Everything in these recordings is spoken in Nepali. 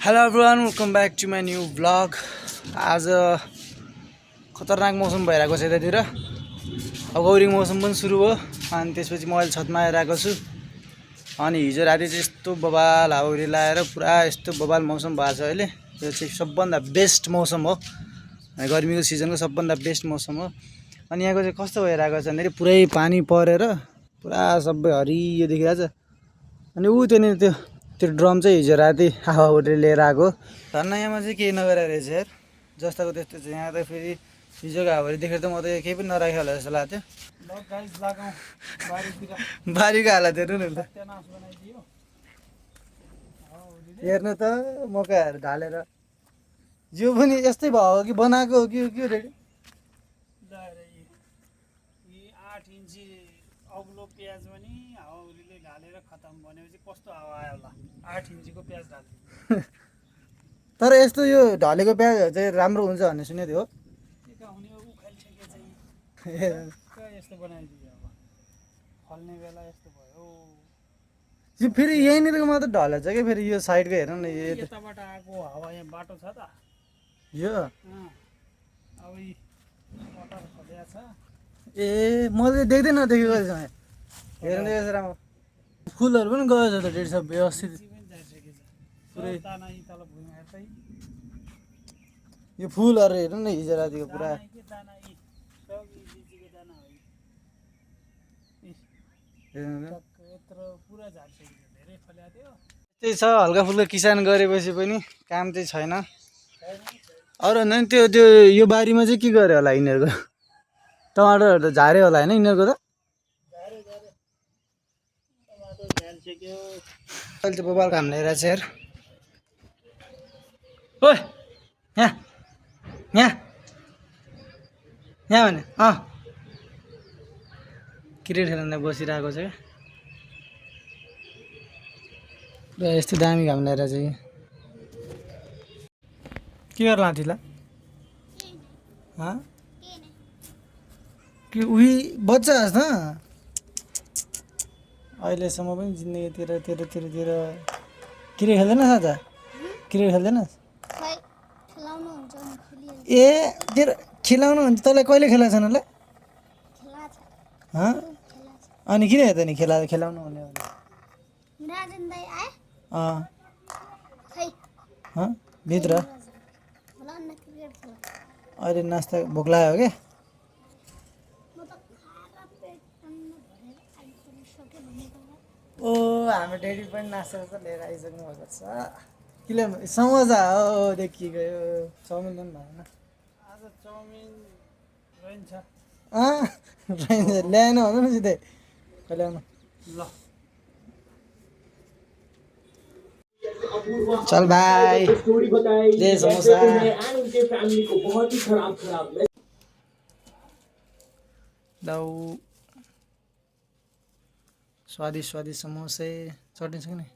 Hello everyone welcome back to my new vlog. आज खतरनाक मौसम भइरहेको छ यतातिर। अब गौरी मौसम पनि सुरु भयो अनि त्यसपछि म अहिले छतमा आइरहेको छु। अनि हिजो राति चाहिँ यस्तो बबाल हावाहुरी लाएर पुरा यस्तो बबाल मौसम भएको छ अहिले। यो चाहिँ सबभन्दा बेस्ट मौसम हो, गर्मीको सिजनको सबभन्दा बेस्ट मौसम हो। अनि यहाँको चाहिँ कस्तो भइरहेको छ भन्दाखेरि पुरै पानी परेर पुरा सबै हरियो देखिरहेको छ। अनि ऊ त्यहाँनिर त्यो ड्रम चाहिँ हिजो राति हावाहुरीले लिएर आएको। धन्न यहाँमा चाहिँ केही नगरेको रहेछ यार, जस्ताको त्यस्तो छ। यहाँ त फेरि हिजोको हावाहुरी देखेर त म त केही पनि नराखेको होला जस्तो लाग्थ्यो। बारीको हालत हेर्नु न त, हेर्नु त मकैहरू ढालेर। यो पनि यस्तै भयो हो कि बनाएको हो कि के रेडी? 8 इन्ची अग्लो प्याज पनि हावाहुरीले ढालेर खतम भनेपछि कस्तो हावा आयो होला। 8 इन्चीको प्याज ढाल्यो। तर यस्तो यो ढलेको प्याजहरू चाहिँ राम्रो हुन्छ भन्ने सुनेको थियो। के का हुने हो उखाल्छेके चाहिँ यस्तो बनाइदियो अब फल्ने बेला यस्तो भयो। यो फेरि यहीँनिरको मात्र ढलेछ कि फेरि यो साइडको हेर्नु न, यो यताबाट आएको हावा यहाँ बाटो छ त। यो अब यी कटर खल्या छ। ए मैले देख्दै नदेखेको रहेछ। हेर्नु देखेको राम्रो फुलहरू पनि गएछ त डेढ सब व्यवस्थित। पनि झारिसकेको छ पुरै दाना यी तल भुइँमा हेर्दै यो फुलहरू हेर्नु न हिजो रातिको पुरा। दाना के दाना यी सब यी बिजीको दाना हो। हेर्नु न यत्रो पुरा झारिसकेको छ, धेरै फल्या थियो। त्यही छ, हल्का फुल्का किसान गरेपछि पनि काम चाहिँ छैन। अरू नै त्यो त्यो यो बारीमा चाहिँ के गऱ्यो होला यिनीहरूको? टमाटरहरू त झाऱ्यो होला होइन यिनीहरूको त? अहिले चाहिँ बबाल काम लिइरहेछ यार। ओइ यहाँ यहाँ यहाँ भने क्रिकेट खेल्न बसिरहेको छ क्या। र यस्तो दामी घाम ल्याएर चाहिँ के गर्न लाँथिला? कि उही बच्चा जस्तो अहिलेसम्म पनि जिन्दगीतिर क्रिकेट खेल्दैनस्? आज क्रिकेट खेल्दैनस्? ए तेरो खेलाउनु हुन्छ। तँलाई कहिले खेलाएको छैन होला? अनि किन हेर्दा नि खेलाउनु भने भित्र अहिले नास्ता भोक लाग्यो क्या? ओ हाम्रो ड्याडी पनि नास्ता लिएर आइसक्नु भएको छ। किन समोसा हो देखि गयो, चाउमिन पनि भएन। आज चाउमिन रहन्छ। ल्याएन भन्नु न सिधै कहिले आउनु ल। चल भाइ दे समोसा। लाउ स्वादिष्ट स्वादिष्ट समोसे। चट्नी छ कि नि?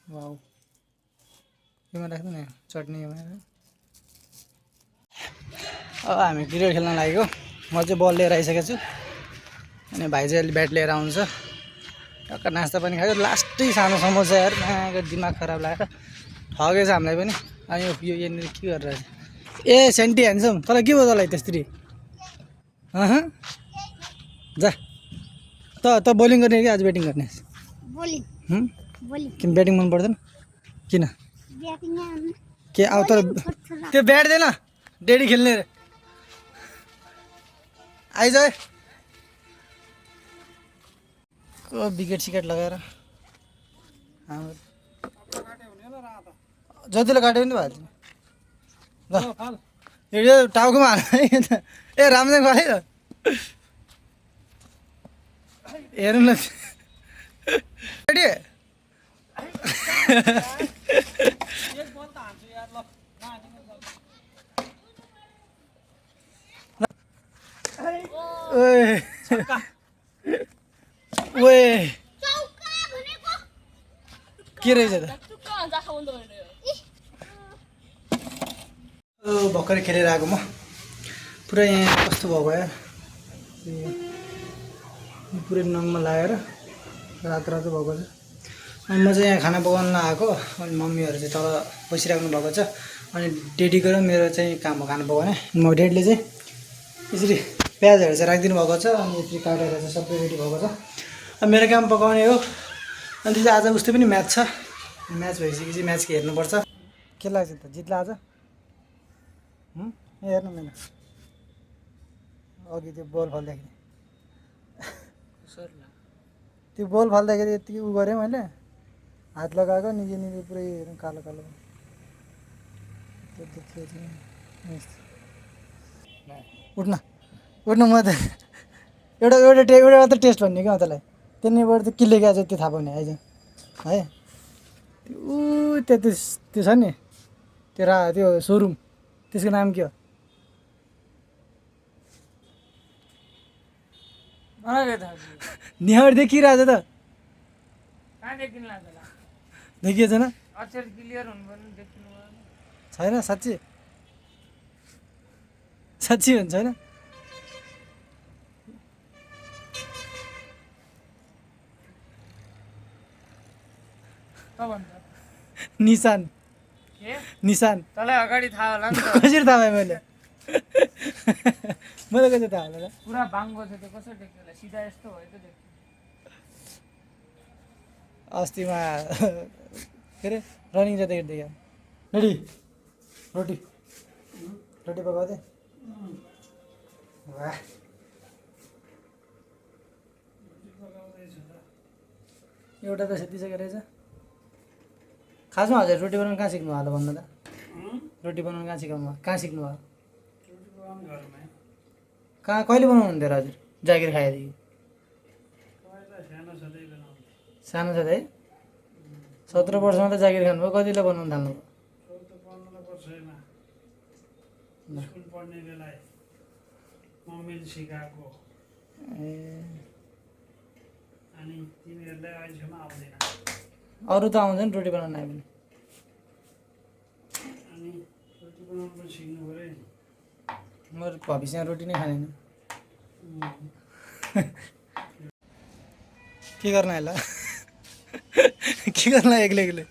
वाउ योमा राख्नु नि चट्नी योमा। अब हामी क्रिकेट खेल्न लागेको। म चाहिँ बल लिएर आइसकेको छु अनि भाइ चाहिँ अहिले ब्याट लिएर आउँछ। टक्क नास्ता पनि खायो। लास्टै सानो समोसा यार, माको दिमाग खराब लागेर ठगेछ हामीलाई पनि। अनि यो यहाँनिर के गरेर ए सेन्टी ह्यान्डसम तँलाई के भयो तँलाई त्यसरी? जा त बोलिङ गर्ने कि आज ब्याटिङ गर्ने? किन ब्याटिङ मन पर्दैन? किन के अब तर त्यो ब्याट दिएन डेडी खेल्ने रे। आइज विकेट सिकेट लगाएर हाम्रो जतिले काट्यो पनि भयो ल। यो टाउकोमा हाल ए राम्रो भयो हेर्नु न रेडी। के रहेछ त? भर्खरै खेलेर आएको म। पुरै यहाँ कस्तो भएको यार, पुरै नङमा लागेर रातो रातो भएको छ। अनि म चाहिँ यहाँ खाना पकाउन आएको अनि मम्मीहरू चाहिँ तल बसिराख्नु भएको छ अनि डेडीको र मेरो चाहिँ काम हो खाना पकाउने म डेडीले चाहिँ यसरी प्याजहरू चाहिँ राखिदिनु भएको छ अनि यसरी काटेर चाहिँ सबै रेडी भएको छ अनि मेरो काम पकाउने हो अनि त्यो चाहिँ आज उस्तै पनि म्याच छ म्याच भइसकेपछि म्याच हेर्नुपर्छ के लाग्छ त जित्ला आज हेर्नु मैले अघि त्यो बल फाल्दाखेरि त्यो बल फाल्दाखेरि यत्तिकै उ गरेँ मैले हात लगाएको निकै निकै पुरै कालो कालो उठ्न उठ्न म त एउटा मात्र टेस्ट भन्ने क्या तँलाई त्यहाँनिरबाट त के लेखेको छ त्यो थाहा पाउने आइज है ऊ त्यो छ नि त्यो सोरुम त्यसको नाम के हो निहार देखिरहेछ त देखिएको छैन छैन साँच्ची साँच्ची भन्छ होइन निशान निशान तँलाई अगाडि थाहा होला नि त कसरी थाहा पाएँ मैले मलाई कसरी थाहा होला र पुरा बाङ्गो थियो त्यो कसरी देख्थ्यो होला सिधा यस्तो भयो त देख्थ्यो अस्तिमा के अरे रनिङ जाँदाखेरि देख्यो रेडी रोटी रोटी पकाउँदै वाह एउटा त सेतिसकेको रहेछ खासमा हजुर रोटी बनाउनु कहाँ सिक्नु होला भन्नु त रोटी बनाउनु कहाँ सिकाउनु भयो कहाँ सिक्नु भयो कहाँ कहिले बनाउनु हुन्थ्यो र हजुर जागिर खाएदेखि सानो छ है 17 वर्षमा त जागिर खानुभयो कतिले बनाउनु थाल्नुभयो स्कुल पढ्ने बेला मम्मीले सिकाएको अनि तिमीहरूलाई अहिलेसम्म आउँदैन अरू त आउँदैन रोटी बनाउनु आयो भने अनि रोटी बनाउनु पनि सिक्नु पऱ्यो नि म भविष्यमा रोटी नै खाँदैन के गर्न होला के गर्न एक्लै एक्लै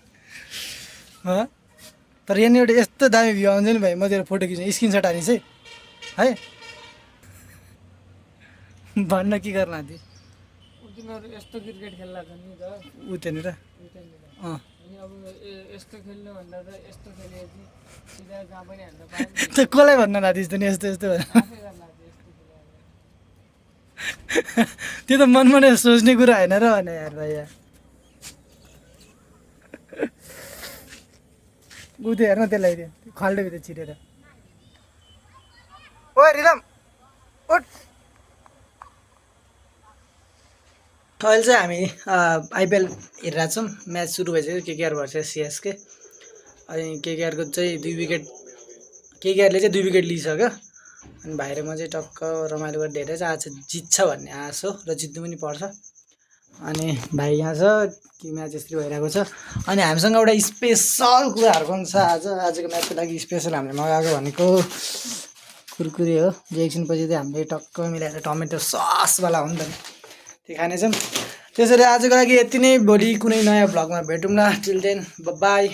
तर यहाँनिर एउटा यस्तो दामी भ्यू आउँछ नि भाइ म तेरो फोटो खिच्नु स्क्रिनसट हानिस् है भन्न के गर्न आँथ्यो तिमीहरू यस्तो क्रिकेट खेल्ला छ नि त ऊ त्यहाँनिर अनि अब यस्तो खेल्नु भन्दा त यस्तो खेलेपछि सिधा जहाँ पनि हान्न पायो त कसलाई भन्न लाँदैछ त नि यस्तो यस्तो भनेर आफै गर्न लाग्यो यस्तो खेलेर त्यो त मनमा नै सोच्ने कुरा होइन र भने यार भाइ यार ऊ त्यो हेर्न त्यसलाई त्यो खाल्डोभित्र छिरेर ओ रिदम उठ अहिले चाहिँ हामी आइपिएल हेरिरहेको छौँ म्याच सुरु भइसक्यो केकेआर भर्सेस सिएसके अनि केकेआरको चाहिँ 2 विकेट केकेआरले चाहिँ 2 विकेट लिइसक्यो अनि भाइर म चाहिँ टक्क रमाइलो गरेर हेरेर चाहिँ आज जित्छ भन्ने आश हो र जित्नु पनि पर्छ अनि भाइ यहाँ छ कि म्याच यसरी भइरहेको छ अनि हामीसँग एउटा स्पेसल कुराहरू पनि छ आजको म्याचको लागि स्पेसल हामीले मगाएको भनेको कुरकुरे हो जो एकछिनपछि चाहिँ हामीले टक्क मिलाएर टमेटो ससवाला हो नि त त्यो खानेछौँ त्यसैले आजको लागि यति नै भोलि कुनै नयाँ भ्लगमा भेटौँला टिल देन बाई